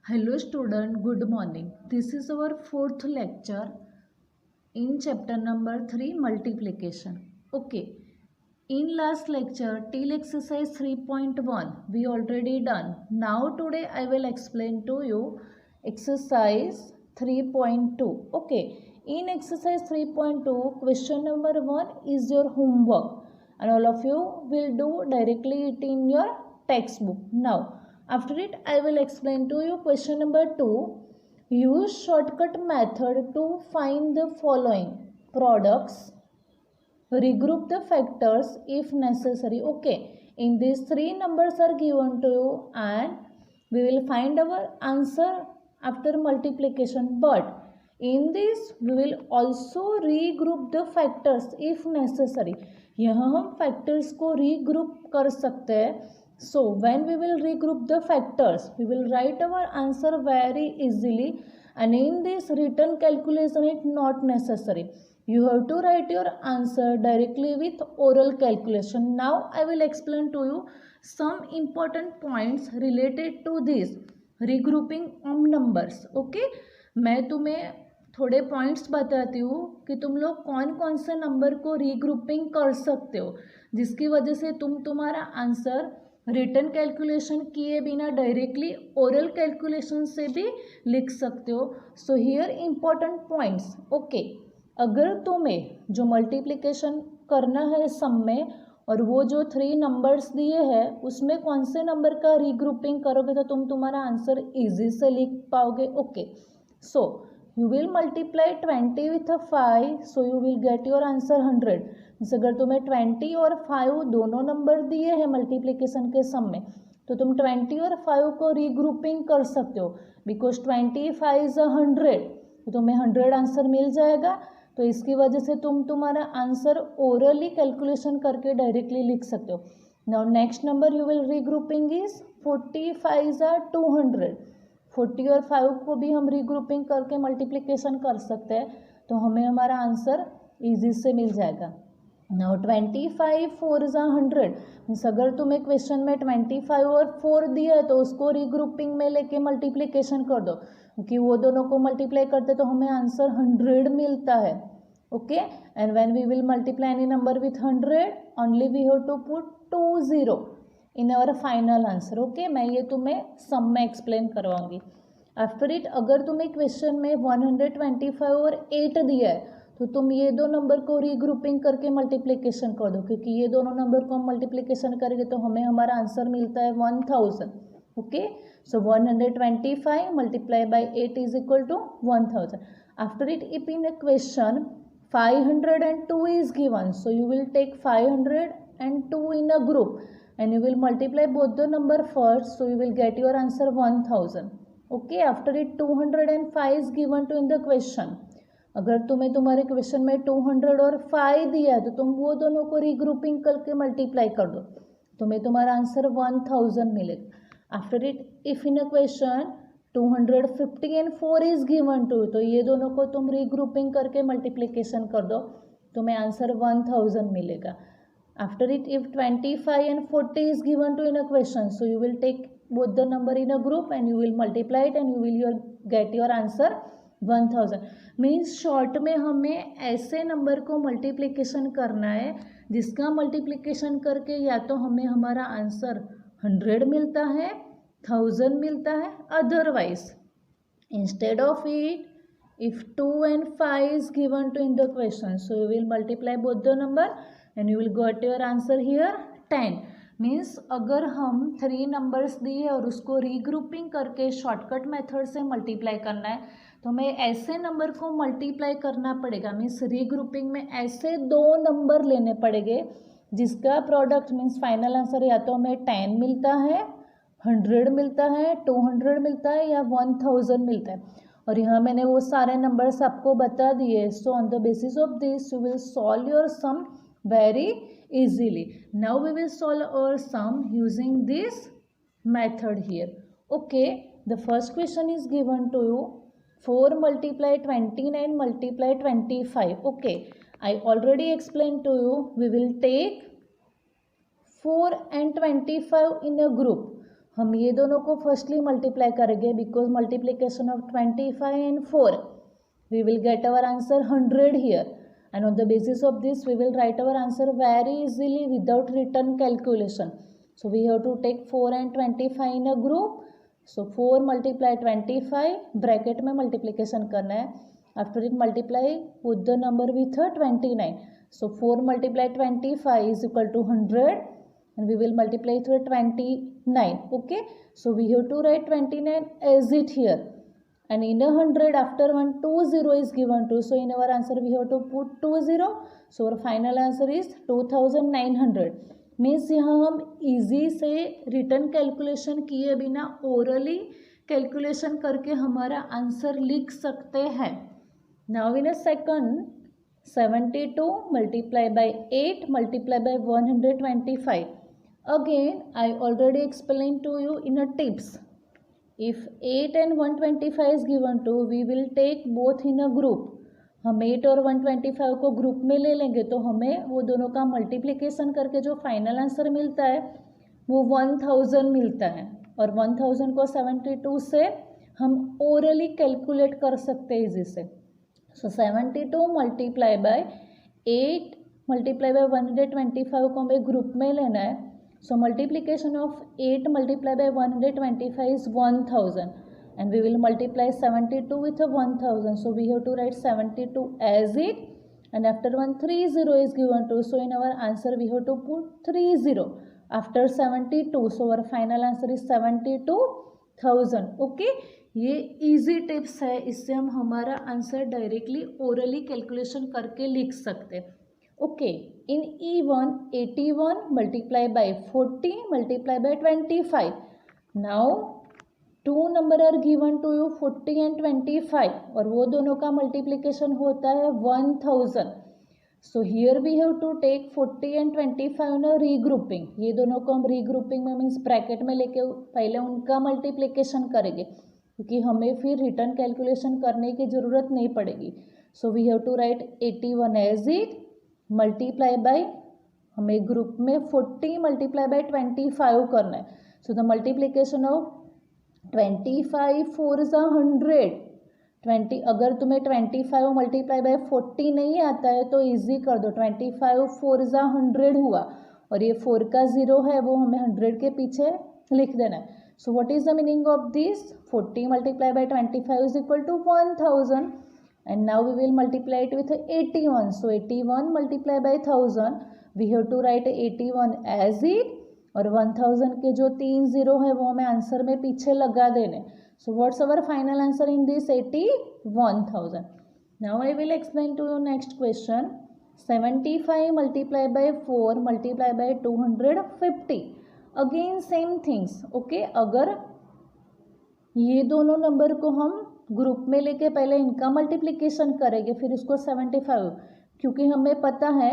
Hello student, good morning. This is our fourth lecture in chapter number 3 multiplication. Okay. In last lecture till exercise 3.1 we already done. Now today I will explain to you exercise 3.2. Okay. In exercise 3.2 question number 1 is your homework and all of you will do directly it in your textbook. Now after it I will explain to you question number 2. Use shortcut method to find the following products. Regroup the factors if necessary. Okay, in these three numbers are given to you and we will find our answer after multiplication, but in this we will also regroup the factors if necessary. यहाँ हम factors को regroup कर सकते हैं. So when we will regroup the factors we will write our answer very easily, and in this written calculation it not necessary. You have to write your answer directly with oral calculation. Now I will explain to you some important points related to this regrouping of numbers. Okay, मैं तुम्हें थोड़े points बताती हूँ कि तुम लोग कौन कौन से नंबर को रीग्रुपिंग कर सकते हो, जिसकी वजह से तुम तुम्हारा आंसर रिटन कैलकुलेशन किए बिना डायरेक्टली ओरल कैलकुलेशन से भी लिख सकते हो. So here important points. Okay, अगर तुम्हें जो मल्टीप्लिकेशन करना है सम में और वो जो 3 नंबर्स दिए हैं उसमें कौन से नंबर का रीग्रुपिंग करोगे तो तुम तुम्हारा आंसर इजी से लिख पाओगे. Okay, so you will multiply 20 with 5, so you will get your answer 100. अगर तुम्हें 20 और 5 दोनों नंबर दिए हैं मल्टीप्लिकेशन के सम में तो तुम 20 और 5 को रीग्रुपिंग कर सकते हो, बिकॉज 25 इज 100 तो तुम्हें 100 आंसर मिल जाएगा. तो इसकी वजह से तुम तुम्हारा आंसर ओरली कैलकुलेशन करके डायरेक्टली लिख सकते हो. Now next number you will regrouping is 45 are 200. 40 और 5 को भी हम रीग्रुपिंग करके मल्टीप्लिकेशन कर सकते हैं, तो हमें हमारा आंसर इजी से मिल जाएगा. नाउ 25 4 इज 100 मीन्स अगर तुम्हें क्वेश्चन में 25 और 4 दिया है तो उसको रीग्रुपिंग में लेके मल्टीप्लिकेशन कर दो, क्योंकि वो दोनों को मल्टीप्लाई करते तो हमें आंसर 100 मिलता है. Okay, and when we will multiply any number with 100 only we have to put 20 in our final answer. Okay, मैं ये तुम्हें सम में एक्सप्लेन करवाऊंगी. आफ्टर इट अगर तुम्हें क्वेश्चन में 125 और 8 दिया है तो तुम ये दो नंबर को रीग्रुपिंग करके मल्टीप्लिकेशन कर दो, क्योंकि ये दोनों नंबर को हम मल्टीप्लिकेशन करेंगे तो हमें हमारा आंसर मिलता है 1000. Okay, so 125 multiply by 8 is equal to 1000. After it if in a question 502 is given, so you will take 502 in a group and you will multiply both the number first, so you will get your answer 1000. Okay, after it 205 is given to in the question. अगर तुम्हें तुम्हारे question में 200 और 5 दिया है तो तुम वो दोनों को रीग्रुपिंग करके मल्टीप्लाई कर दो, तुम्हें तुम्हारा आंसर 1000 मिलेगा. After it if in a question 250 and 4 is given to, तो ये दोनों को तुम रीग्रुपिंग करके मल्टीप्लिकेशन कर दो, तुम्हें आंसर 1000 मिलेगा. After it if 25 and 40 is given to in a question, so you will take both the number in a group and you will multiply it and you will get your answer 1000. Means short में हमें ऐसे number को multiplication करना है जिसका multiplication करके या तो हमें हमारा आंसर 100 मिलता है, 1000 मिलता है, otherwise instead of it if 2 and 5 is given to in the question, so you will multiply both the number and you will get your answer here 10. Means अगर हम 3 नंबर्स दिए और उसको रीग्रुपिंग करके शॉर्टकट मेथड से multiply करना है तो हमें ऐसे नंबर को मल्टीप्लाई करना पड़ेगा. मीन्स रीग्रुपिंग में ऐसे 2 नंबर लेने पड़ेंगे जिसका प्रोडक्ट मीन्स फाइनल आंसर या तो हमें 10 मिलता है, 100 मिलता है, 200 मिलता है या 1000 मिलता है. और यहाँ मैंने वो सारे नंबर्स आपको बता दिए. So on the basis of this you will solve your sum very easily. Now we will solve our sum using this method here. Okay, the first question is given to you 4 multiply 29 multiply 25. Okay, I already explained to you we will take 4 and 25 in a group. हम ये दोनों को firstly multiply करेंगे because multiplication of 25 and 4 we will get our answer 100 here, and on the basis of this we will write our answer very easily without written calculation. So we have to take 4 and 25 in a group. So 4 multiply 25 bracket में multiplication करना है. After it multiply put the number with 29. So 4 multiply 25 is equal to 100 and we will multiply through 29. Okay, so we have to write 29 as it here. And in 100 after 1 20 is given to, so in our answer we have to put 20. So our final answer is 2900. Means यहाँ हम easy से return calculation किए बिना orally calculation करके हमारा answer लिख सकते हैं. Now in a second 72 multiply by 8 multiply by 125. Again I already explained to you in a tips. If 8 and 125 is given to, we will take both in a group. हम 8 और 125 को group में ले लेंगे तो हमें वो दोनों का मल्टीप्लिकेशन करके जो फाइनल आंसर मिलता है वो 1000 मिलता है. और 1000 को 72 से हम ओरली कैलकुलेट कर सकते हैं इजी से. सो 72 मल्टीप्लाई बाय 8 मल्टीप्लाई बाय 125 को हमें ग्रुप में लेना है. So multiplication of 8 multiplied by 125 is 1000 and we will multiply 72 with a 1000. So we have to write 72 as it, and after 130 is given to, so in our answer we have to put 30 after 72. So our final answer is 72,000. Okay, ये easy tips है, इससे हम हमारा answer directly orally calculation करके लिख सकते हैं. Okay, in E1 81 multiply by 40 multiply by 25. Now two number are given to you 40 and 25 और वो दोनों का मल्टीप्लिकेशन होता है 1000. So here we have to take 40 and 25 in a regrouping. ये दोनों को हम regrouping में मीन्स ब्रैकेट में लेके पहले उनका मल्टीप्लिकेशन करेंगे क्योंकि हमें फिर रिटर्न कैलकुलेशन करने की ज़रूरत नहीं पड़ेगी. So we have to write 81 as it multiply by हमें ग्रुप में 40 मल्टीप्लाई बाय 25 करना है. So the multiplication of 25 4 is 100. 20 अगर तुम्हें 25 मल्टीप्लाई बाय 40 नहीं आता है तो इजी कर दो. 25 4 is 100 हुआ और ये 4 का 0 है वो हमें 100 के पीछे लिख देना है. So what is the meaning of this? 40 multiply by 25 is equal to 1000. And now we will multiply it with 81. So 81 multiplied by 1000. We have to write 81 as it. और 1000 के जो 3 0 है वो हमें आंसर में पीछे लगा देने. So what's our final answer in this? 81,000. Now I will explain to you next question. 75 multiplied by 4 multiplied by 250. Again same things. Okay, अगर ये दोनों नंबर को हम ग्रुप में लेके पहले इनका मल्टीप्लिकेशन करेंगे फिर इसको 75, क्योंकि हमें पता है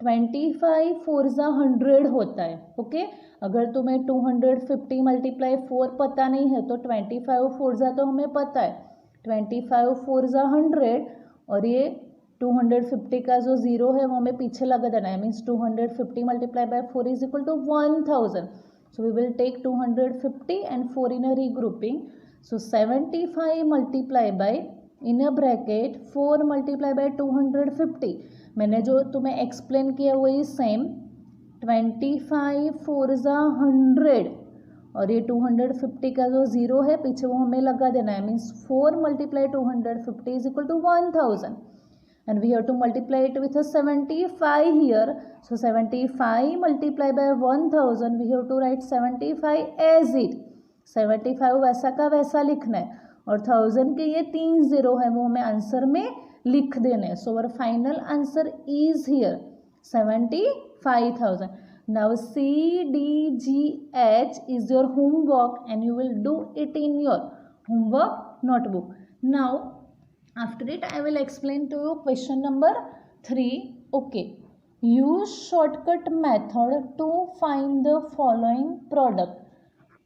25 4 is 100 होता है. ओके, अगर तुम्हें 250 मल्टीप्लाई 4 पता नहीं है तो 25 4 तो हमें पता है. 25 4 is 100 और ये 250 का जो 0 है वो हमें पीछे लगा देना है. Means 250 multiply by 4 is equal to 1000. So we will take 250 and 4 in a regrouping. So 75 multiply by in a bracket 4 multiply by 250. मैंने जो तुम्हें एक्सप्लेन किया वही सेम. 25 4 is 100 और ये 250 का जो 0 है पीछे वो हमें लगा देना है. Means 4 multiply 250 is equal to 1000 and we have to multiply it with a 75 here. So 75 multiply by 1000 we have to write 75 as it. 75 वैसा का वैसा लिखना है और 1000 के ये 3 0 है वो हमें आंसर में लिख देने. So our final answer is here 75,000. Now CDGH is your homework and you will do it in your homework notebook. Now after it I will explain to you question number 3. Okay, use shortcut method to find the following product.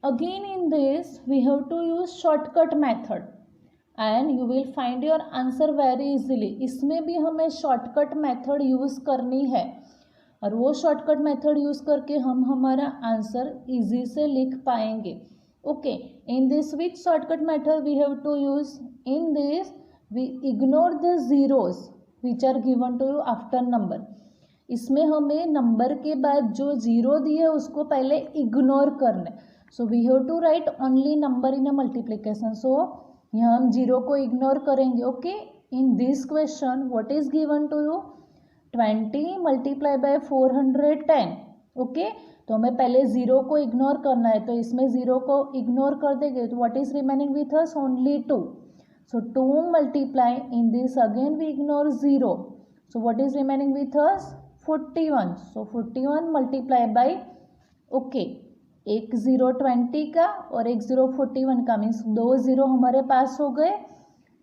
Again in this we have to use shortcut method and you will find your answer very easily. इसमें भी हमें shortcut method use करनी है. और वो shortcut method use करके हम हमारा आंसर इजी से लिख पाएंगे. Okay, in this which shortcut method we have to use? In this we ignore the zeros which are given to you after number. इसमें हमें नंबर के बाद जो जीरो दिए उसको पहले इग्नोर करना है. So we have to write only number in a multiplication. So यहाँ हम जीरो को इग्नोर करेंगे. Okay, in this question what is given to you? 20 multiply by 410. Okay, तो हमें पहले जीरो को इग्नोर करना है, तो इसमें जीरो को इग्नोर कर देंगे तो what is remaining with us? Only 2. So 2 multiply in this again we ignore zero. So what is remaining with us? 41. So 41 multiply by, okay, एक जीरो 20 का और एक जीरो 41 का, मीन्स दो जीरो हमारे पास हो गए.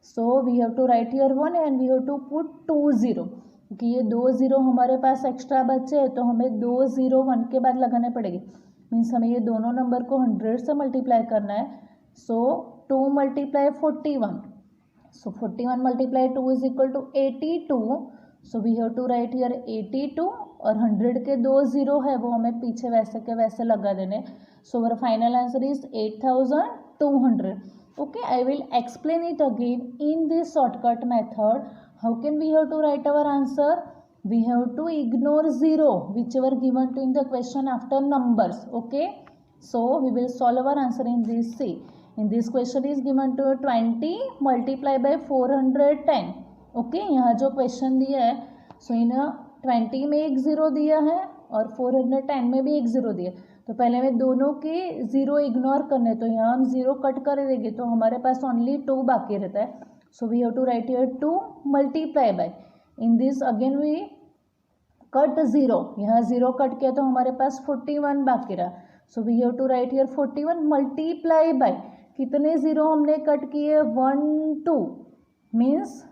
So we have to write here 1 and we have to put 2 zero, क्योंकि ये दो जीरो हमारे पास एक्स्ट्रा बचे हैं तो हमें दो जीरो 1 के बाद लगाने पड़ेंगे. मीन्स हमें ये दोनों नंबर को 100 से मल्टीप्लाई करना है. So 2 multiply 41. So 41 multiply 2 is equal to 82. So we have to write here 82 और 100 के दो जीरो है वो हमें पीछे वैसे के वैसे लगा देने. So our final answer is 8200. Okay, I will explain it again in this shortcut method. How can we have to write our answer? We have to ignore zero whichever given to in the question after numbers. Okay, so we will solve our answer in this. See, in this question is given to 20 multiply by 410. Okay, यहाँ जो question दिया है, so इन 20 में एक zero दिया है और 410 में भी एक जीरो दिया है. तो पहले में दोनों के जीरो इग्नोर करने, तो यहाँ हम जीरो कट कर देंगे तो हमारे पास ओनली 2 बाकी रहता है. So we have to write here 2 multiply by, in this again we cut zero, यहाँ जीरो कट किया तो हमारे पास 41 बाकी रहा. So we have to write here 41 multiply by, कितने जीरो हमने कट किए? 1 2, मीन्स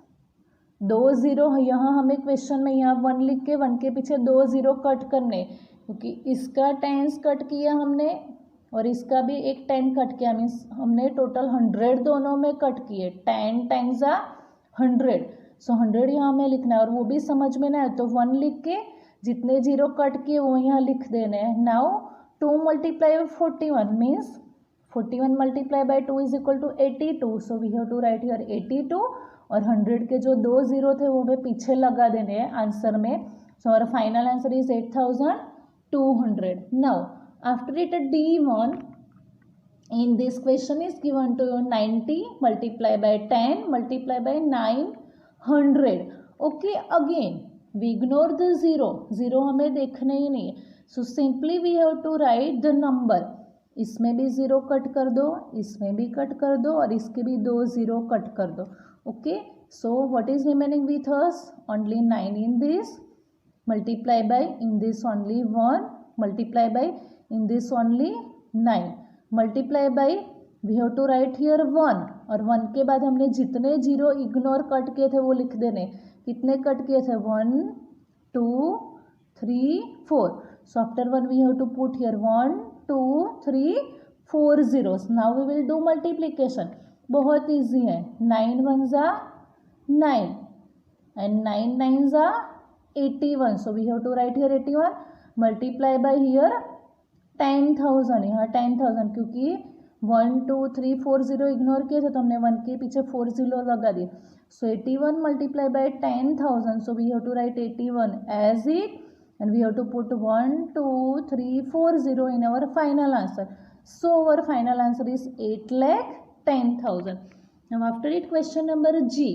दो जीरो. यहाँ हमें क्वेश्चन में यहाँ 1 लिख के 1 के पीछे दो जीरो कट करने, क्योंकि इसका 10 कट किया हमने और इसका भी एक 10 कट किया, मीन्स हमने टोटल 100 दोनों में कट किए. 10 टाइम्स 100. सो 100 यहाँ हमें लिखना है और वो भी समझ में ना है तो 1 लिख के जितने जीरो कट किए वो यहाँ लिख देने हैं. Now 2 multiply by 41 means 41 multiply by 2 is equal to 82. So we have to write here 82 और 100 के जो दो जीरो थे वो हमें पीछे लगा देने हैं आंसर में. सो और final answer is 8200. Now, after it D1, in this question is given to 90 multiply by 10 multiply by 900. Okay, again we ignore the zero. Zero हमें देखना ही नहीं है. So simply we have to write the number. इसमें भी zero cut कर दो, इसमें भी कट कर दो और इसके भी दो जीरो कट कर दो. Okay, so what is remaining with us? Only 9 in this. Multiply by, in this only 1, multiply by, in this only 9, multiply by, we have to write here 1 और 1 के बाद हमने जितने जीरो इग्नोर कट किए थे वो लिख देने. कितने कट किए थे? 1 2 3 4. so after 1 we have to put here 1 2 3 4 zeros. now we will do multiplication. बहुत easy है. 9 1 जा 9 and 9 9 जा 81. so we have to write here 81 multiply by here 10,000. यहाँ 10,000 क्योंकि 1 2 3 4 जीरो इग्नोर किए थे तो हमने 1 के पीछे 4 जीरो लगा दिए. so 81 multiply by 10,000. so we have to write 81 as it and we have to put 1 2 3 4 0 in our final answer. so our final answer is 8,10,000. now after it question number G.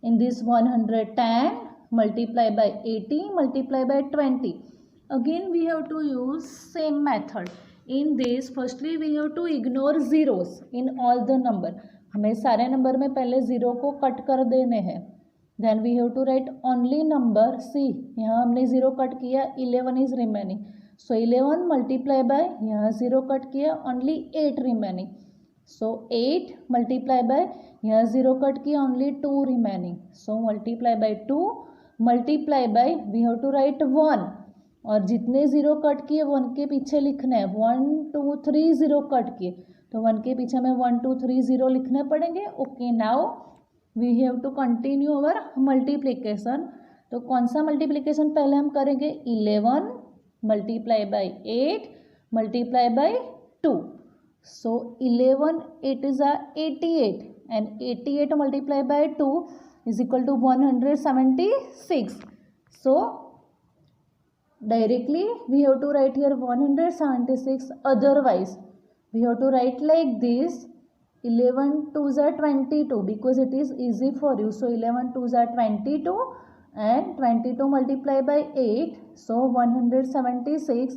in this 110 multiply by 80 multiply by 20. again we have to use same method. in this firstly we have to ignore zeros in all the number. हमें सारे number में पहले zero को cut कर देने हैं. then we have to write only number. see, यहाँ हमने जीरो कट किया, 11 is remaining. so 11 multiply by, यहाँ जीरो कट किया, only 8 remaining. so 8 multiply by, यहाँ जीरो कट किया, only 2 remaining. so multiply by 2 multiply by, we have to write 1 और जितने zero cut किए 1 के पीछे लिखना है. 1 2 3 जीरो कट किए तो 1 के पीछे हमें 1 2 3 जीरो लिखने पड़ेंगे. Okay, now we have to continue our multiplication. तो कौन सा मल्टीप्लिकेशन पहले हम करेंगे, 11 multiply by 8 multiply by 2. So 11 8 is 88 and 88 multiplied by 2 is equal to 176. So directly we have to write here 176. Otherwise we have to write like this, 11 2s are 22 because it is easy for you. So 11 2s are 22 and 22 multiplied by 8, so 176,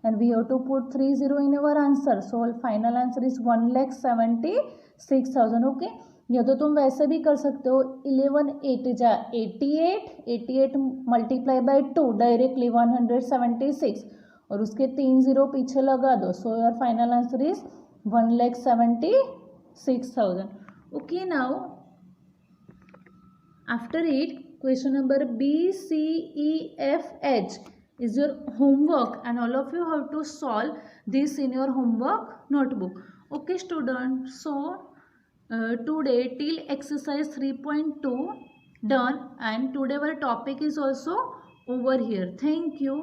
and we have to put 30 in our answer. So final answer is 1,76,000. Okay, या तो तुम वैसे भी कर सकते हो, 11 8 जा 88, 88 multiply by 2 directly 176 और उसके 3 0 पीछे लगा दो. So your final answer is 1,76,000. Okay, now after it question number B, C, E, F, H is your homework and all of you have to solve this in your homework notebook. Okay student, so today till exercise 3.2 done and today our topic is also over here. Thank you.